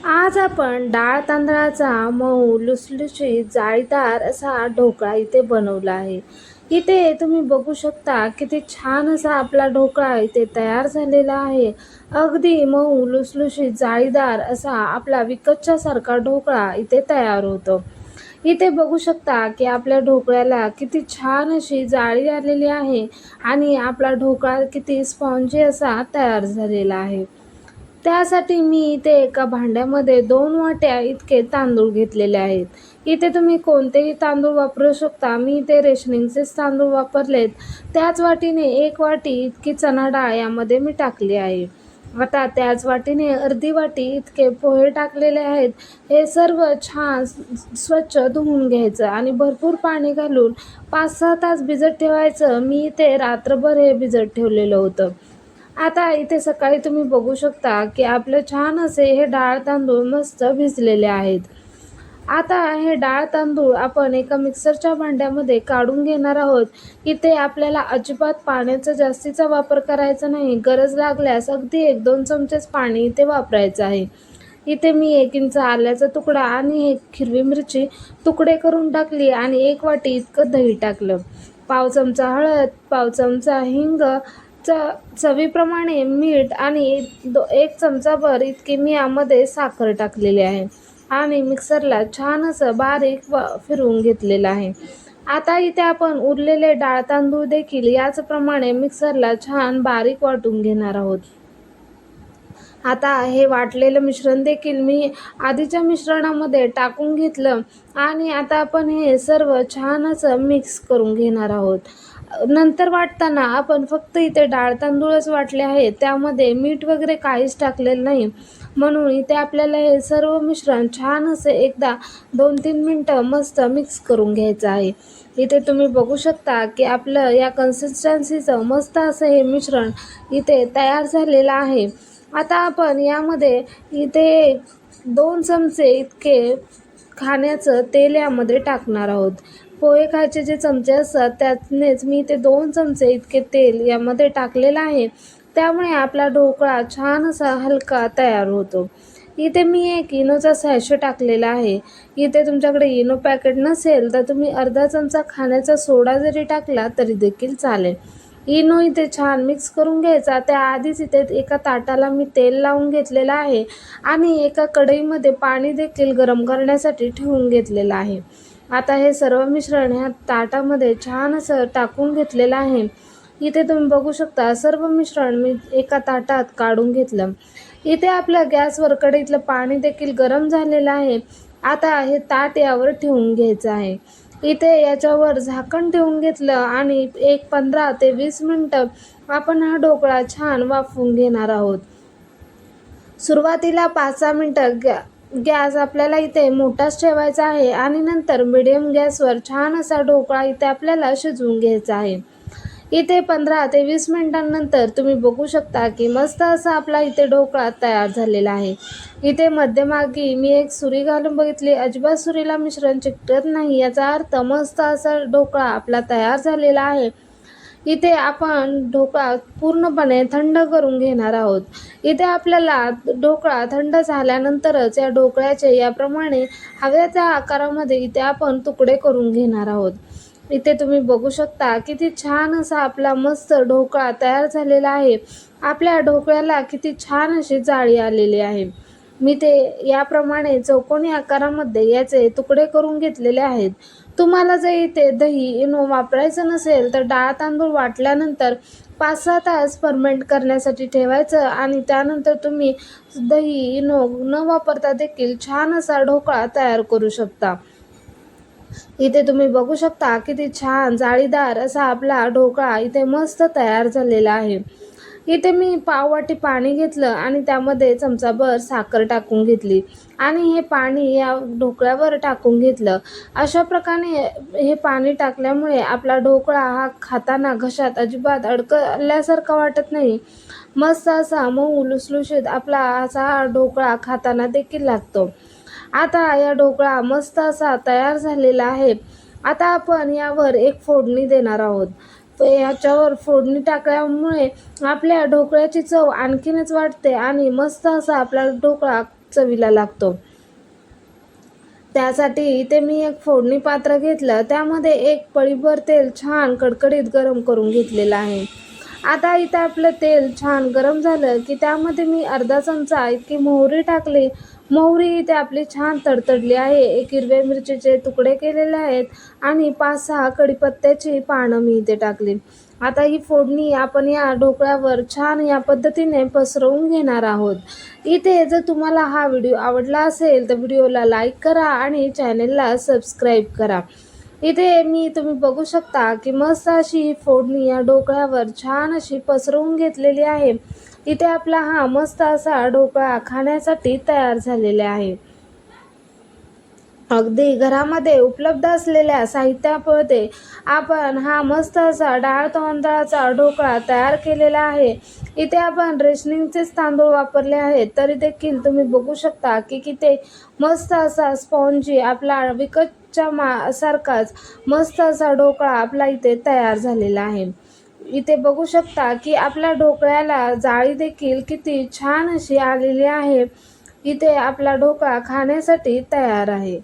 आज आपण डाळ तांदळाचा मऊ लुसलुशीत जाळीदार असा ढोकळा इथे बनवला आहे. इथे तुम्ही बघू शकता किती छान असा आपला ढोकळा इथे तयार झालेला आहे. अगदी मऊ लुसलुशीत जाळीदार असा आपला विकतच्या सारखा ढोकळा इथे तयार होतो. इथे बघू शकता की आपल्या ढोकळ्याला किती छान अशी जाळी आलेली आहे आणि आपला ढोकळा किती स्पॉन्जी असा तयार झालेला आहे. त्यासाठी मी इथे एका भांड्यामध्ये 2 वाट्या इतके तांदूळ घेतलेले आहेत. इथे तुम्ही कोणतेही तांदूळ वापरू शकता. मी इथे रेशनिंगचेच तांदूळ वापरलेत. त्याच वाटीने 1 वाटी इतकी चणा डाळ यामध्ये मी टाकली आहे. आता त्याच वाटीने अर्धी वाटी इतके पोहे टाकलेले आहेत. हे सर्व छान स्वच्छ धुवून घ्यायचं आणि भरपूर पाणी घालून 5-6 तास भिजत ठेवायचं. मी इथे रात्रभर हे भिजत ठेवलेलं होतं. आता इथे सकाळी तुम्ही बघू शकता की आपले छान असे हे डाळ तांदूळ मस्त भिजलेले आहेत. आता हे डाळ तांदूळ आपण एका मिक्सरच्या भांड्यामध्ये काढून घेणार आहोत. इथे आपल्याला अजिबात पाण्याचा जास्तीचा वापर करायचा नाही. गरज लागल्यास अगदी 1-2 चमचेच पाणी इथे वापरायचं आहे. इथे मी 1 इंच आल्याचा तुकडा आणि 1 हिरवी मिरची तुकडे करून टाकली आणि 1 वाटी इतकं दही टाकलं. पाव चमचा हळद, पाव चमचा हिंग, चवीप्रमाणे मीठ आणि 1 चमचाभर इतकी मी यामध्ये साखर टाकलेली आहे आणि मिक्सरला छान असं बारीक फिरवून घेतलेलं आहे. आता इथे आपण उरलेले डाळ तांदूळ देखील याचप्रमाणे मिक्सरला छान बारीक वाटून घेणार आहोत. आता हे वाटलेलं मिश्रण देखील मी आधीच्या मिश्रणामध्ये टाकून घेतलं आणि आता आपण हे सर्व छान असं मिक्स करून घेणार आहोत. नंतर वाटताना आपण फक्त इथे डाळ तांदूळच वाटले आहेत. त्यामध्ये मीठ वगैरे काहीच टाकलेलं नाही. म्हणून इथे आपल्याला हे सर्व मिश्रण छान असे एकदा 2-3 मिनटं मस्त मिक्स करून घ्यायचं आहे. इथे तुम्ही बघू शकता की आपलं या कन्सिस्टन्सीचं मस्त असं हे मिश्रण इथे तयार झालेलं आहे. आता आपण यामध्ये इथे 2 चमचे इतके खाण्याचं तेल यामध्ये टाकणार आहोत. पोहे खायचे जे चमचे असतात त्यातनेच मी इथे 2 चमचे इतके तेल यामध्ये टाकलेलं आहे. त्यामुळे आपला ढोकळा छान असा हलका तयार होतो. इथे मी 1 इनोचा सॅशे टाकलेला आहे. इथे तुमच्याकडे इनो पॅकेट नसेल तर तुम्ही अर्धा चमचा खाण्याचा सोडा जरी टाकला तरी देखील चालेल. इनो इथे छान मिक्स करून घ्यायचा. त्याआधीच इथे एका ताटाला मी तेल लावून घेतलेलं आहे आणि एका कढईमध्ये पाणी देखील गरम करण्यासाठी ठेवून घेतलेलं आहे. आता हे सर्व मिश्रण ह्या ताटामध्ये छान असं टाकून घेतलेलं आहे. इथे तुम्ही बघू शकता सर्व मिश्रण मी एका ताटात काढून घेतलं. इथे आपल्या गॅसवर कढईतलं पाणी देखील गरम झालेलं आहे. आता हे ताट यावर ठेवून घ्यायचं आहे. इथे याच्यावर झाकण ठेवून घेतलं आणि 15 ते 20 मिनटं आपण हा ढोकळा छान वाफवून घेणार आहोत. सुरुवातीला 5-6 मिनटं गॅस आपल्याला इथे मोठाच ठेवायचा आहे आणि नंतर मिडियम गॅसवर छान असा ढोकळा इथे आपल्याला शिजवून घ्यायचा आहे. इथे 15 ते 20 मिनिटांनंतर तुम्ही बघू शकता की मस्त असा आपला इथे ढोकळा तयार झालेला आहे. इथे मध्यभागी मी एक सुरी घालून बघितली. अजिबात सुरीला मिश्रण चिकटत नाही. याचा अर्थ मस्त असा ढोकळा आपला तयार झालेला आहे. इथे आपण ढोकळा पूर्णपणे थंड करून घेणार आहोत. इथे आपल्याला ढोकळा थंड झाल्यानंतरच या ढोकळ्याचे याप्रमाणे हव्या त्या आकारामध्ये इथे आपण तुकडे करून घेणार आहोत. इथे तुम्ही बघू शकता किती छान असा आपला मस्त ढोकळा तयार झालेला आहे. आपल्या ढोकळ्याला किती छान अशी जाळी आलेली आहे. मी ते याप्रमाणे चौकोनी आकारामध्ये याचे तुकडे करून घेतलेले आहेत. तुम्हाला जर इथे दही इनो वापरायचं नसेल तर डाळ तांदूळ वाटल्यानंतर 5-6 तास फर्मेंट करण्यासाठी ठेवायचं आणि त्यानंतर तुम्ही दही इनो न वापरता देखील छान असा ढोकळा तयार करू शकता. इथे तुम्ही बघू शकता किती छान जाळीदार असा आपला ढोकळा इथे मस्त तयार झालेला आहे. इथे मी पाव वाटी पाणी घेतलं आणि त्यामध्ये चमचाभर साखर टाकून घेतली आणि हे पाणी या ढोकळ्यावर टाकून घेतलं. अशा प्रकारे हे पाणी टाकल्यामुळे आपला ढोकळा हा खाताना घशात अजिबात अडकल्यासारखा वाटत नाही. मस्त असा मऊ लुसलुशीत आपला असा हा ढोकळा खाताना देखील लागतो. आता या ढोकळा मस्त असा तयार झालेला आहे. आता आपण यावर एक फोडणी देणार आहोत. याच्यावर फोडणी टाकल्यामुळे आपल्या ढोकळ्याची चव आणखीनच वाढते आणि मस्त असा आपला ढोकळा चवीला लागतो. त्यासाठी इथे मी एक फोडणी पात्र घेतलं, त्यामध्ये एक पळीभर तेल छान कडकडीत गरम करून घेतलेलं आहे. आता इथं आपलं तेल छान गरम झालं की त्यामध्ये मी अर्धा चमचा इतकी मोहरी टाकली. मोहरी इथे आपली छान तडतडली आहे. एक हिरव्या मिरचीचे तुकडे केलेले आहेत आणि 5-6 कढीपत्त्याची पानं मी इथे टाकली. आता ही फोडणी आपण या ढोकळ्यावर छान या पद्धतीने पसरवून घेणार आहोत. इथे जर तुम्हाला हा व्हिडिओ आवडला असेल तर व्हिडिओला लाईक करा आणि चॅनेलला सबस्क्राईब करा. इथे तुम्ही बघू शकता की मस्त अशी ही फोडणी या ढोकळ्यावर छान अशी पसरवून घेतलेली आहे. इथे आपला हा मस्त असा ढोकळा खाण्यासाठी तयार झालेला आहे. अगदी घरामध्ये उपलब्ध असलेल्या साहित्यामध्ये आपण हा मस्त असा डाळ तांदळाचा ढोकळा तयार केलेला आहे. इथे आपण रेशनिंगचेच तांदूळ वापरले आहेत, तरी देखील तुम्ही बघू शकता की किती मस्त असा स्पॉन्जी आपला विकतच्या सारखाच मस्त असा ढोकळा आपला इथे तयार झालेला आहे. इथे बघू शकता की आपल्या ढोकळ्याला जाळी देखील किती छान अशी आलेली आहे. इथे आपला ढोकळा खाण्यासाठी तयार आहे.